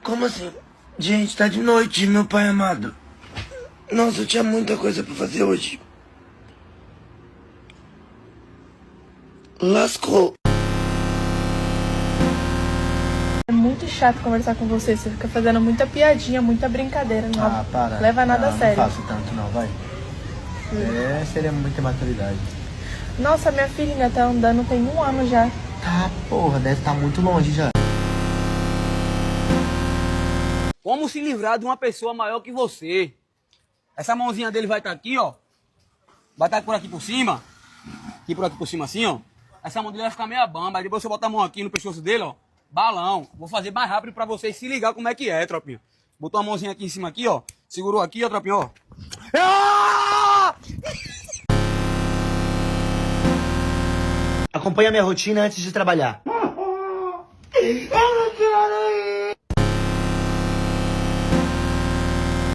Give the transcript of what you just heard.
Como assim? Gente, tá de noite, meu pai amado. Nossa, eu tinha muita coisa pra fazer hoje. Lascou. É muito chato conversar com você. Você fica fazendo muita piadinha, muita brincadeira. Não para. leva nada a sério. Não faço tanto não, vai. Seria muita maturidade. Nossa, minha filhinha tá andando tem 1 ano já. Tá, porra, deve estar muito longe já. Como se livrar de uma pessoa maior que você? Essa mãozinha dele vai estar aqui, ó. Vai estar por aqui por cima. Aqui por aqui por cima assim, ó. Essa mão dele vai ficar meio bamba. Aí depois você botar a mão aqui no pescoço dele, ó. Balão. Vou fazer mais rápido pra vocês se ligar como é que é, tropinha. Botou a mãozinha aqui em cima aqui, ó. Segurou aqui, ó, tropinha, ó. Acompanha minha rotina antes de trabalhar. Ai, meu Deus.